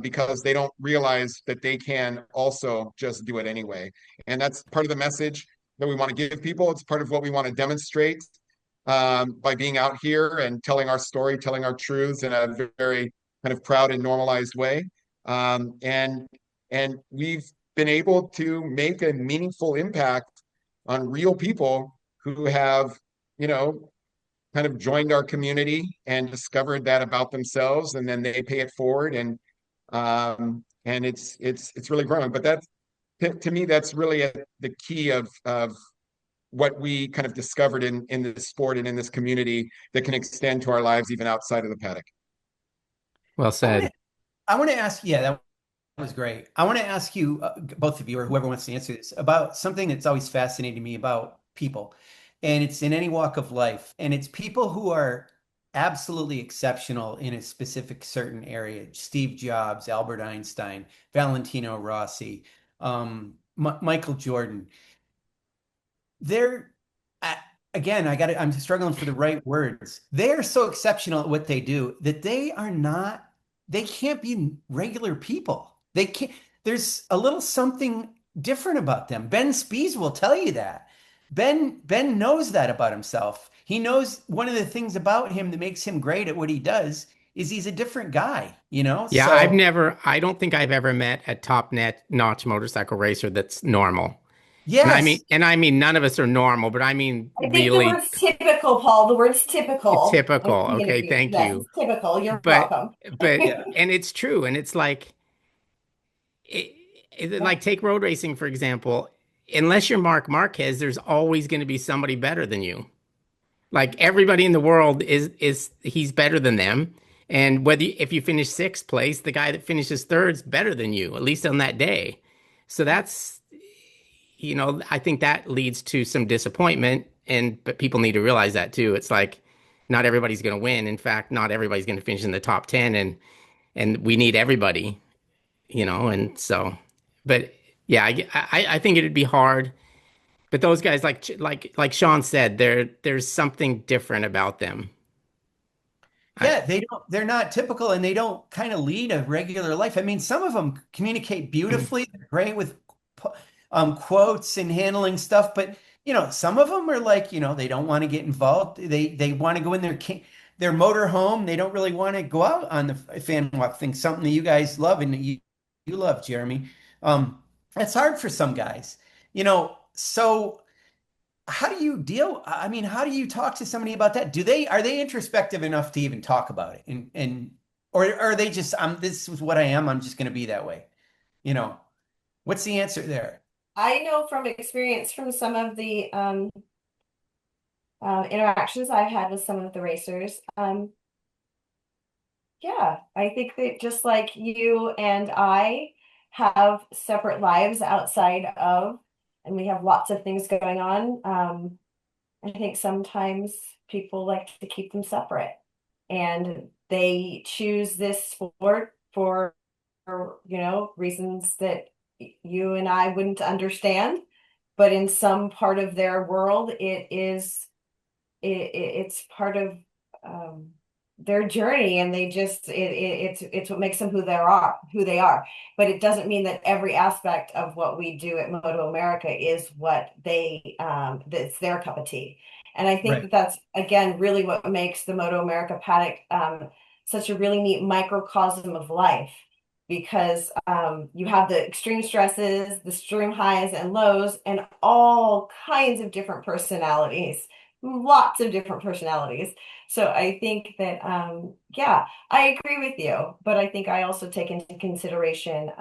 because they don't realize that they can also just do it anyway. And that's part of the message that we want to give people. It's part of what we want to demonstrate by being out here and telling our story, telling our truths in a very kind of proud and normalized way. And we've been able to make a meaningful impact on real people who have, kind kind of joined our community and discovered that about themselves, and then they pay it forward, and it's really growing. But that's to me, that's really the key of what we kind of discovered in this sport and in this community that can extend to our lives even outside of the paddock. Well I want to said. I want to ask, yeah, that was great. I want to ask you, both of you, or whoever wants to answer this, about something that's always fascinated me about people. And it's in any walk of life. And it's people who are absolutely exceptional in a specific certain area. Steve Jobs, Albert Einstein, Valentino Rossi, Michael Jordan. They're I- again, I'm struggling for the right words. They are so exceptional at what they do that they can't be regular people. They can't, there's a little something different about them. Ben Spies will tell you that. Ben knows that about himself. He knows one of the things about him that makes him great at what he does is he's a different guy, you know? Yeah, So I don't think I've ever met a top net notch motorcycle racer that's normal. yes. And I mean, none of us are normal, but I mean, I think the really word's typical, Paul. The word's typical. typical. I'm gonna Okay, agree. thank Yes, you. it's typical. You're But, welcome. but, Yeah. and it's true. And it's like, it, like take road racing, for example. Unless you're Mark Marquez, there's always going to be somebody better than you. Like everybody in the world is he's better than them. And if you finish sixth place, the guy that finishes third's better than you, at least on that day. So that's, I think that leads to some disappointment. But people need to realize that too. It's like not everybody's going to win. In fact, not everybody's going to finish in the top 10, and we need everybody, and so, but yeah, I think it'd be hard. But those guys, like Sean said, there's something different about them. I, Yeah, they're not typical and they don't kind of lead a regular life. I mean, some of them communicate beautifully. They're great with quotes and handling stuff, but some of them are like, they don't want to get involved. They want to go in their motor home. They don't really want to go out on the fan walk thing, something that you guys love and that you love, Jeremy. That's hard for some guys, so how do you deal? I mean, how do you talk to somebody about that? Are they introspective enough to even talk about it? Or are they just, this is what I am. I'm just going to be that way. You know, what's the answer there? I know from experience from some of the interactions I've had with some of the racers. Yeah, I think that just like you and I have separate lives outside of, and we have lots of things going on. I think sometimes people like to keep them separate and they choose this sport for, reasons that you and I wouldn't understand. But in some part of their world, it's part of um, their journey, and it's what makes them who they are. But it doesn't mean that every aspect of what we do at MotoAmerica is what that's their cup of tea. And I think Right. that that's again really what makes the MotoAmerica paddock such a really neat microcosm of life, because you have the extreme stresses, the extreme highs and lows, and all kinds of different personalities, lots of different personalities. So I think that, yeah, I agree with you, but I think I also take into consideration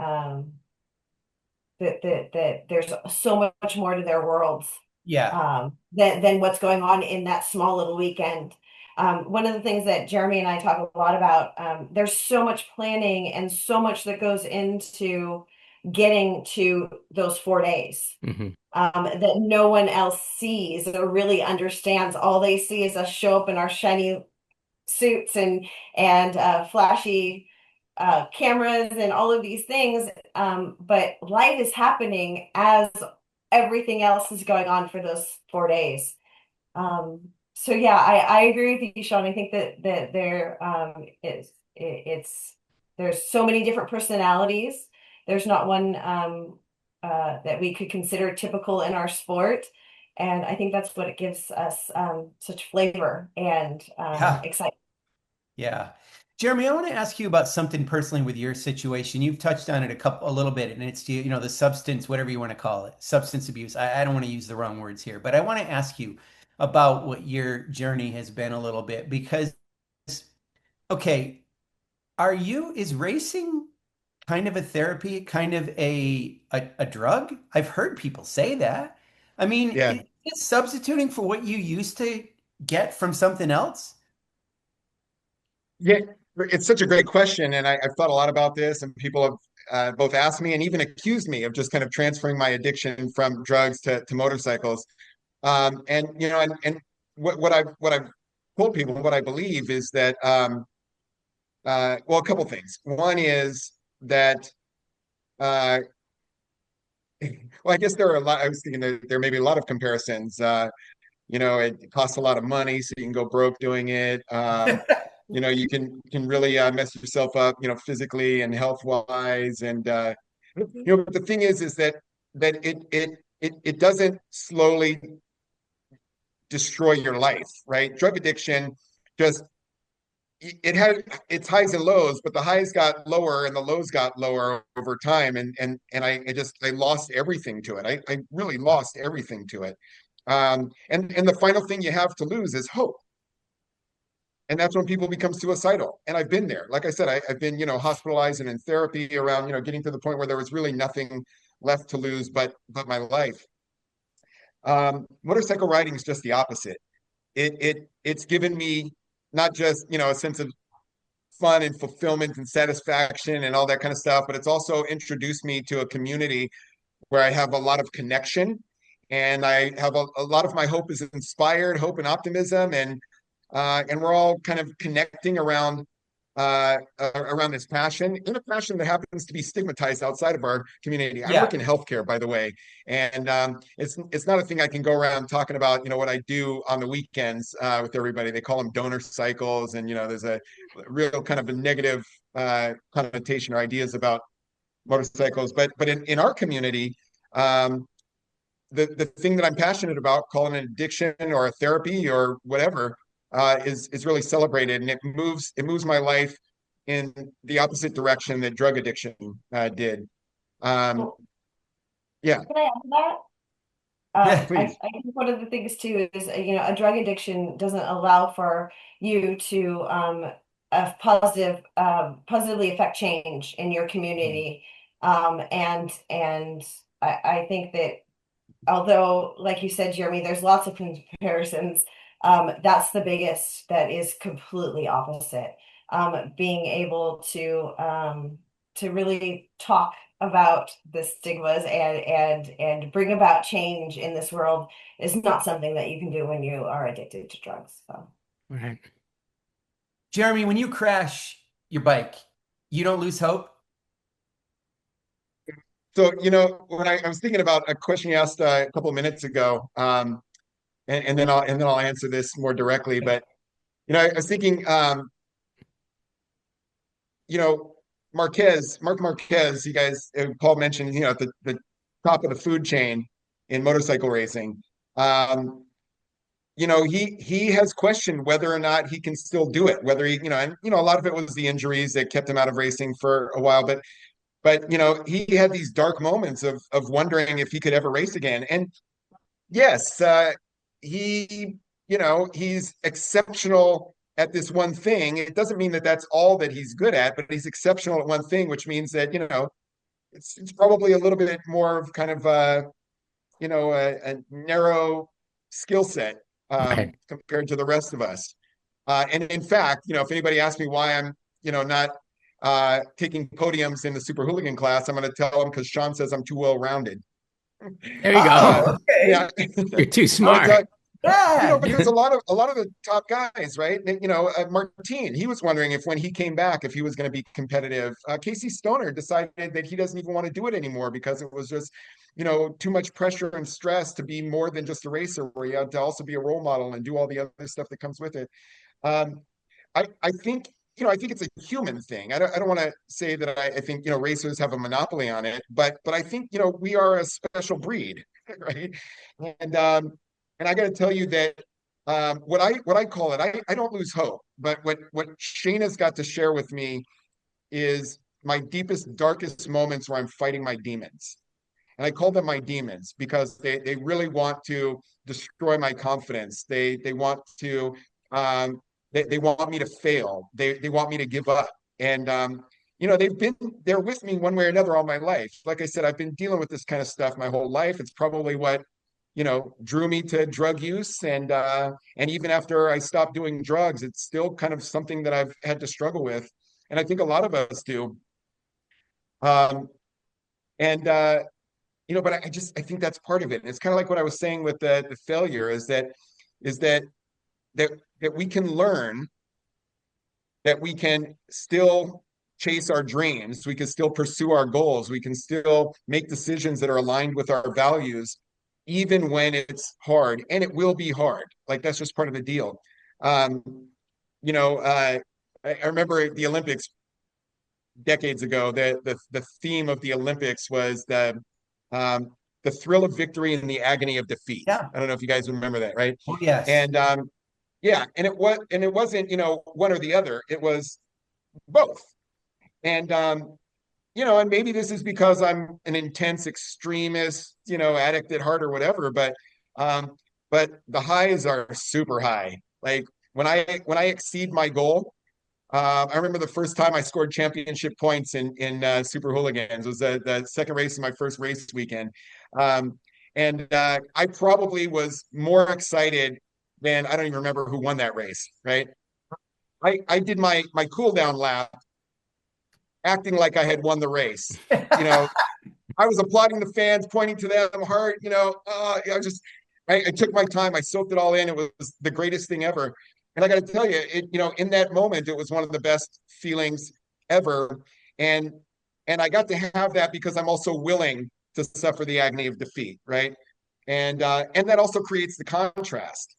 that there's so much more to their worlds Yeah. than what's going on in that small little weekend. One of the things that Jeremy and I talk a lot about, there's so much planning and so much that goes into getting to those 4 days Mhm. that no one else sees or really understands. All they see is us show up in our shiny suits and flashy cameras and all of these things. But life is happening as everything else is going on for those 4 days. So yeah, I agree with you, Sean. I think that there it's there's so many different personalities. There's not one that we could consider typical in our sport. And I think that's what it gives us such flavor and Yeah. excitement. Yeah. Jeremy, I want to ask you about something personally with your situation. You've touched on it a little bit, and it's, the substance, whatever you want to call it, substance abuse. I don't want to use the wrong words here, but I want to ask you, about what your journey has been a little bit because, okay, is racing kind of a therapy, kind of a drug? I've heard people say that. I mean, Yeah. it's substituting for what you used to get from something else. Yeah, it's such a great question, and I've thought a lot about this, and people have both asked me and even accused me of just kind of transferring my addiction from drugs to motorcycles. And and what I've told people, what I believe is that well, a couple things. One is that uh, well, I guess there are a lot. I was thinking that there may be a lot of comparisons. It costs a lot of money, so you can go broke doing it. You can really mess yourself up, physically and health wise. And but the thing is that it doesn't slowly destroy your life, right? Drug addiction just it had its highs and lows, but the highs got lower and the lows got lower over time. And I lost everything to it. I really lost everything to it. And the final thing you have to lose is hope. And that's when people become suicidal. And I've been there. Like I said, I've been, hospitalized and in therapy around, getting to the point where there was really nothing left to lose but my life. Motorcycle riding is just the opposite. It's given me not just, a sense of fun and fulfillment and satisfaction and all that kind of stuff, but it's also introduced me to a community where I have a lot of connection, and I have a lot of my hope is inspired, hope and optimism, and we're all kind of connecting around this passion, in a passion that happens to be stigmatized outside of our community. I Yeah. work in healthcare, by the way, and it's not a thing I can go around talking about, what I do on the weekends with everybody. They call them donor cycles, and there's a real kind of a negative connotation or ideas about motorcycles. But in our community, the thing that I'm passionate about, calling it addiction or a therapy or whatever, is really celebrated, and it moves my life in the opposite direction that drug addiction did. Um, Well, yeah, can I add to that? Yeah, I please. think one of the things too is, a drug addiction doesn't allow for you to positively affect change in your community. And I think that although, like you said, Jeremy, there's lots of comparisons, that's the biggest that is completely opposite. Being able to really talk about the stigmas and bring about change in this world is not something that you can do when you are addicted to drugs. So. Right. Jeremy, when you crash your bike, you don't lose hope? so when I was thinking about a question you asked a couple of minutes ago, and then I'll answer this more directly. But I was thinking, you know, Mark Marquez, you guys, Paul mentioned, at the top of the food chain in motorcycle racing. Um, he has questioned whether or not he can still do it, whether he, and a lot of it was the injuries that kept him out of racing for a while, but he had these dark moments of wondering if he could ever race again. And yes, he, he's exceptional at this one thing. It doesn't mean that that's all that he's good at, but he's exceptional at one thing, which means that, it's probably a little bit more of kind of a narrow skill set Right. compared to the rest of us. And in fact, if anybody asks me why I'm, not taking podiums in the super hooligan class, I'm going to tell them because Sean says I'm too well rounded. There you go. Oh, okay. Yeah, You're too I would tell smart. Yeah, because a lot of the top guys, right? Martine, he was wondering if when he came back, if he was going to be competitive. Casey Stoner decided that he doesn't even want to do it anymore because it was just, too much pressure and stress to be more than just a racer, where you had to also be a role model and do all the other stuff that comes with it. Um, I think. I think it's a human thing. I don't want to say that I think, racers have a monopoly on it, but I think, we are a special breed, right? And and I got to tell you that what I call it, I don't lose hope. But what Shanea's got to share with me is my deepest, darkest moments where I'm fighting my demons. And I call them my demons because they really want to destroy my confidence. They want to they want me to fail. They want me to give up. And you know, they've been there with me one way or another all my life. Like I said, I've been dealing with this kind of stuff my whole life. It's probably what, you know, drew me to drug use. And even after I stopped doing drugs, it's still kind of something that I've had to struggle with. And I think a lot of us do. Um, and you know, but I think that's part of it. And it's kind of like what I was saying with the failure is that that we can learn that we can still chase our dreams, we can still pursue our goals, we can still make decisions that are aligned with our values, even when it's hard, and it will be hard. Like that's just part of the deal. Um, you know, I remember the Olympics decades ago. The theme of the Olympics was the thrill of victory and the agony of defeat. Yeah. I don't know if you guys remember that, right? Oh, yes. And yeah, and it wasn't, you know, one or the other. It was both. And you know, and maybe this is because I'm an intense extremist, you know, addict at heart or whatever, but the highs are super high. Like when I exceed my goal, I remember the first time I scored championship points in Super Hooligans. It was the second race of my first race weekend. And I probably was more excited than I don't even remember who won that race, right? I did my cool down lap acting like I had won the race. You know, I was applauding the fans, pointing to them hard, you know, I took my time, I soaked it all in. It was the greatest thing ever. And I got to tell you, you know, in that moment, it was one of the best feelings ever. And I got to have that because I'm also willing to suffer the agony of defeat, right? And that also creates the contrast,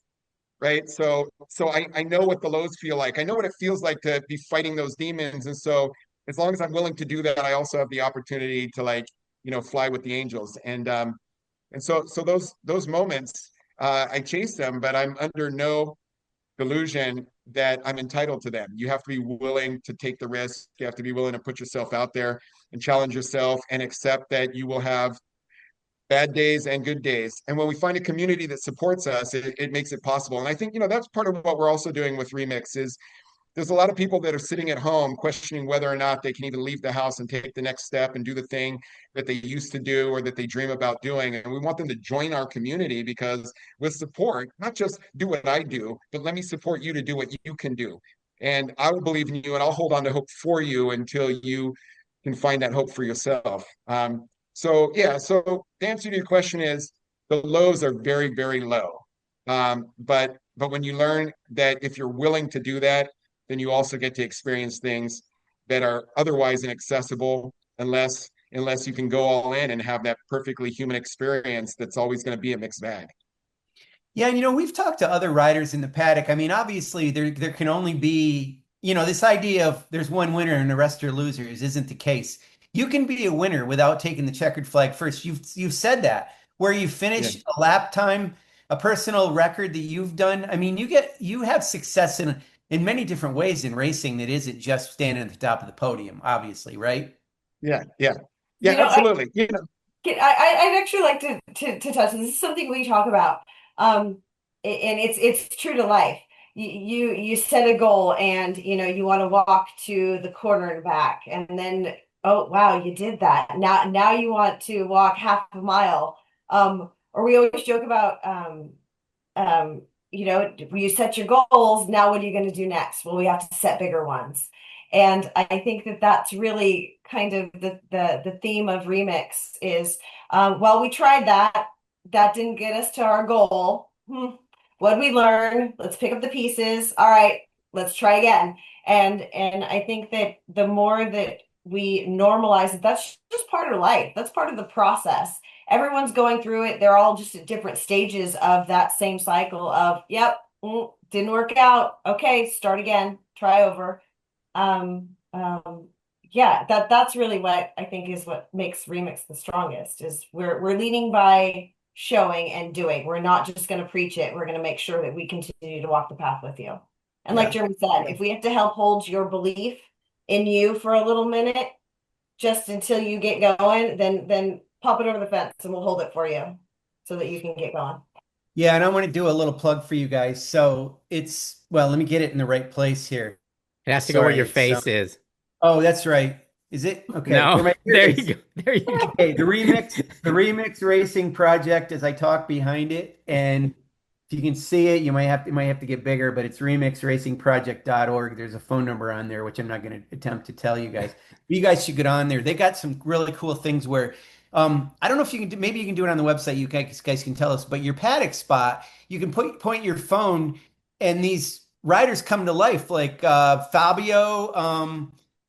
right? So I know what the lows feel like. I know what it feels like to be fighting those demons. And so as long as I'm willing to do that, I also have the opportunity to, like, you know, fly with the angels. And so those moments, I chase them, but I'm under no delusion that I'm entitled to them. You have to be willing to take the risk. You have to be willing to put yourself out there and challenge yourself and accept that you will have bad days and good days. And when we find a community that supports us, it makes it possible. And I think, you know, that's part of what we're also doing with Remix is there's a lot of people that are sitting at home questioning whether or not they can even leave the house and take the next step and do the thing that they used to do or that they dream about doing. And we want them to join our community because with support, not just do what I do, but let me support you to do what you can do. And I will believe in you and I'll hold on to hope for you until you can find that hope for yourself. So yeah, so the answer to your question is the lows are very, very low. But when you learn that if you're willing to do that, then you also get to experience things that are otherwise inaccessible unless you can go all in and have that perfectly human experience that's always going to be a mixed bag. Yeah, and you know, we've talked to other riders in the paddock. I mean, obviously there can only be, you know, this idea of there's one winner and the rest are losers isn't the case. You can be a winner without taking the checkered flag first. You've said that where you Yeah. finish a lap time, a personal record that you've done. I mean, you have success in many different ways in racing that isn't just standing at the top of the podium, obviously, right? Yeah, yeah, yeah, You know, absolutely. You know, I'd actually like to touch on this. This is something we talk about, and it's true to life. You set a goal, and you know you want to walk to the corner and back, and then oh wow, you did that. Now you want to walk half a mile. Or we always joke about you know, you set your goals. Now what are you going to do next? Well, we have to set bigger ones. And I think that that's really kind of the theme of Remix is, well, we tried that. That didn't get us to our goal. What did we learn? Let's pick up the pieces. All right, let's try again. And I think that the more that we normalize it, that's just part of life. That's part of the process. Everyone's going through it. They're all just at different stages of that same cycle of, yep, didn't work out. Okay, start again, try over. Yeah, that's really what I think is what makes Remix the strongest is we're leading by showing and doing. We're not just going to preach it. We're going to make sure that we continue to walk the path with you. And like Jeremy said, if we have to help hold your belief in you for a little minute, just until you get going, then pop it over the fence and we'll hold it for you so that you can get going. Yeah, and I want to do a little plug for you guys. So it's, well, let me get it in the right place here. It has to go where Sorry, your it's face is. oh, that's right. Is it? Okay, where No, my here there it you is. go. There you go. Okay, the remix racing project as I talk behind it. And if you can see it, you might have to get bigger, but it's remixracingproject.org. There's a phone number on there, which I'm not going to attempt to tell you guys. You guys should get on there. They got some really cool things where I don't know if you can do, maybe you can do it on the website. You guys can tell us, but your paddock spot, you can point your phone and these riders come to life like Fabio,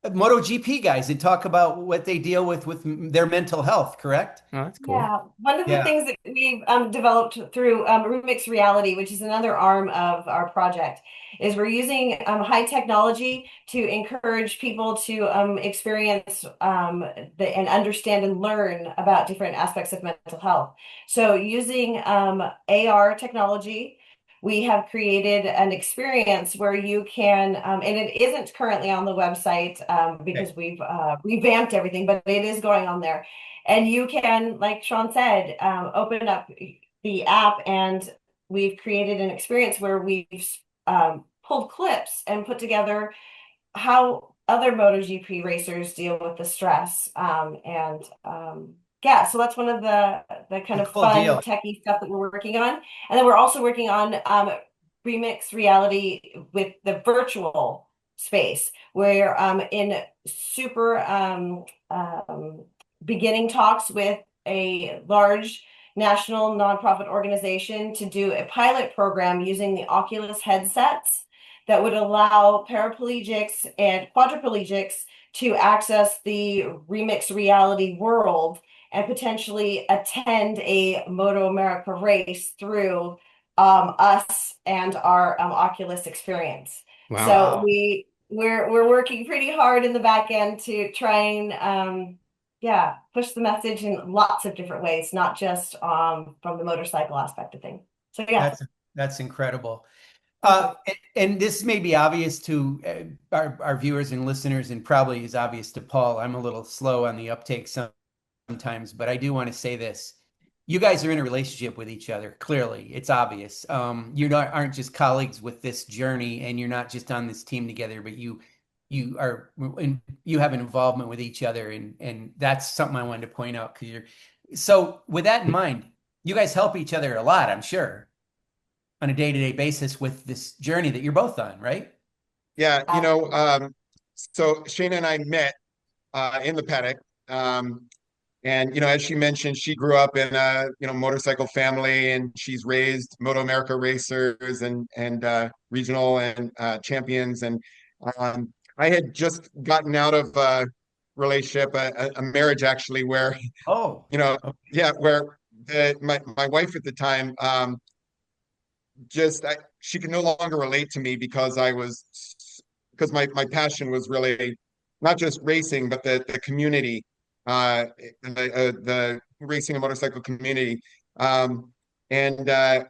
MotoGP guys that talk about what they deal with their mental health, correct? Oh, that's cool. Yeah, one of the Yeah. things that we've developed through Remix Reality, which is another arm of our project, is we're using high technology to encourage people to experience and understand and learn about different aspects of mental health. So using AR technology, we have created an experience where you can, and it isn't currently on the website Okay. because we've revamped everything, but it is going on there. And you can, like Sean said, open up the app, and we've created an experience where we've pulled clips and put together how other MotoGP racers deal with the stress. Yeah, so that's one of the kind of Cool fun deal. techie stuff that we're working on. And then we're also working on Remix Reality with the virtual space, where in super beginning talks with a large national nonprofit organization to do a pilot program using the Oculus headsets that would allow paraplegics and quadriplegics to access the Remix Reality world and potentially attend a MotoAmerica race through us and our Oculus experience. Wow. So Wow. we're working pretty hard in the back end to try and yeah, push the message in lots of different ways, not just from the motorcycle aspect of things. So yeah, That's incredible. thank you. And this may be obvious to our viewers and listeners, and probably is obvious to Paul. I'm a little slow on the uptake sometimes, but I do want to say this. You guys are in a relationship with each other. Clearly, it's obvious. Aren't just colleagues with this journey, and you're not just on this team together, but you have an involvement with each other, and that's something I wanted to point out because you're so with that in mind, you guys help each other a lot, I'm sure, on a day-to-day basis with this journey that you're both on, right? Yeah, Absolutely. so Shana and I met in the paddock. And as she mentioned, she grew up in a motorcycle family, and she's raised MotoAmerica racers and regional and champions. And I had just gotten out of a relationship, a marriage actually, where Oh, you know, okay. yeah, where my wife at the time she could no longer relate to me because my passion was really not just racing, but the community, the racing and motorcycle community, um, and uh,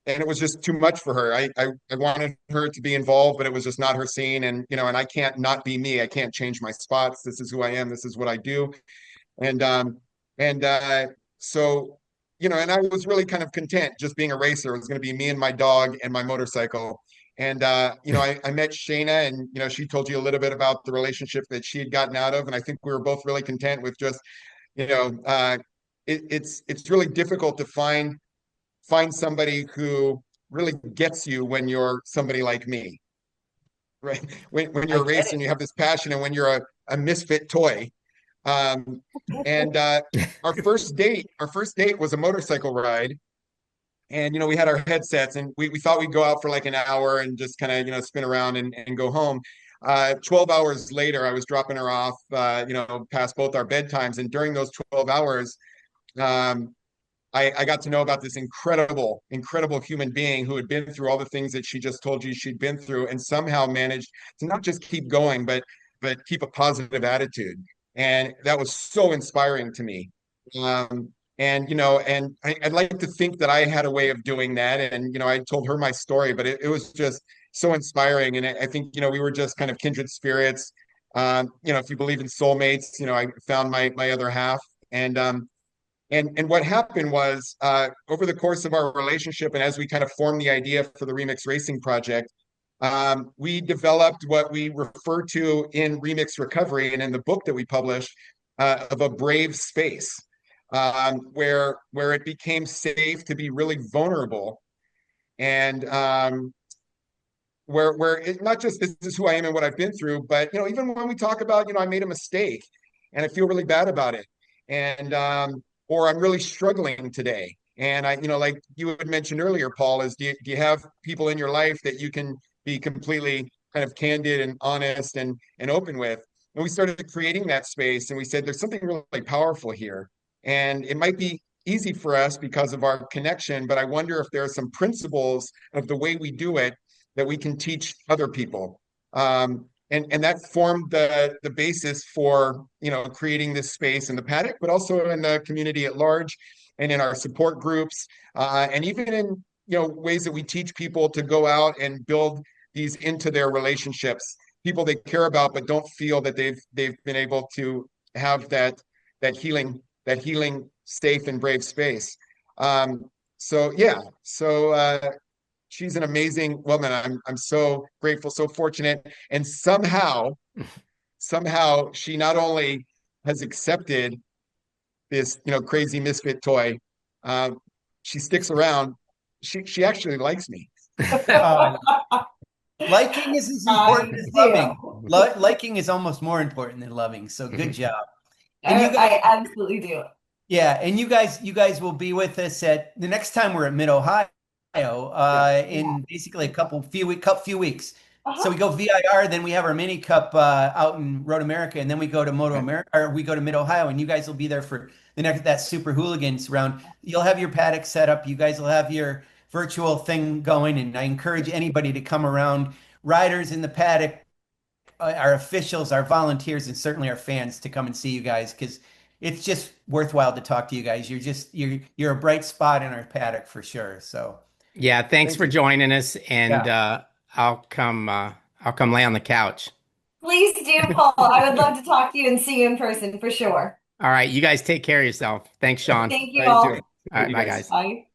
and it was just too much for her. I wanted her to be involved, but it was just not her scene, and I can't not be me. I can't change my spots. This is who I am. This is what I do, and um and so and I was really kind of content just being a racer. It was going to be me and my dog and my motorcycle. And I met Shana, and she told you a little bit about the relationship that she had gotten out of, and I think we were both really content with just you know it's really difficult to find somebody who really gets you when you're somebody like me, right? When I you're a get racer it. and you have this passion, and when you're a misfit toy. um, and our first date was a motorcycle ride. And we had our headsets, and we thought we'd go out for like an hour and just kind of spin around and go home. 12 hours later, I was dropping her off, past both our bedtimes. And during those 12 hours, um, I got to know about this incredible, incredible human being who had been through all the things that she just told you she'd been through, and somehow managed to not just keep going, but keep a positive attitude. And that was so inspiring to me. And I'd like to think that I had a way of doing that. And I told her my story, but it was just so inspiring. And I think we were just kind of kindred spirits. If you believe in soulmates, I found my other half. And And what happened was over the course of our relationship, and as we kind of formed the idea for the Remix Racing project, we developed what we refer to in Remix Recovery and in the book that we published of a brave space, where it became safe to be really vulnerable, and where it not just this is who I am and what I've been through, but even when we talk about I made a mistake and I feel really bad about it, and or I'm really struggling today. And I, like you had mentioned earlier, Paul, is do you have people in your life that you can be completely kind of candid and honest and open with? And we started creating that space, and we said there's something really powerful here, and it might be easy for us because of our connection, but I wonder if there are some principles of the way we do it that we can teach other people. And that formed the basis for creating this space in the paddock, but also in the community at large, and in our support groups, and even in ways that we teach people to go out and build these into their relationships, people they care about but don't feel that they've been able to have that healing safe and brave space. So yeah, she's an amazing woman. I'm so grateful, so fortunate, and somehow she not only has accepted this crazy misfit toy, she sticks around. She actually likes me. Liking is as important as loving. Liking is almost more important than loving. So good job. And I absolutely do. Yeah, and you guys will be with us at the next time we're at Mid Ohio in basically a few weeks. So we go VIR, then we have our mini cup out in Road America, and then we go to MotoAmerica, or we go to Mid Ohio, and you guys will be there for that Super Hooligans round. You'll have your paddock set up. You guys will have your virtual thing going, and I encourage anybody to come around. Riders in the paddock, our officials, our volunteers, and certainly our fans to come and see you guys, because it's just worthwhile to talk to you guys. You're a bright spot in our paddock for sure. So yeah, thanks for joining us, and I'll come lay on the couch. Please do, Paul. I would love to talk to you and see you in person for sure. All right, you guys take care of yourself. Thanks, Sean. Thank you all. All right, bye guys. Bye.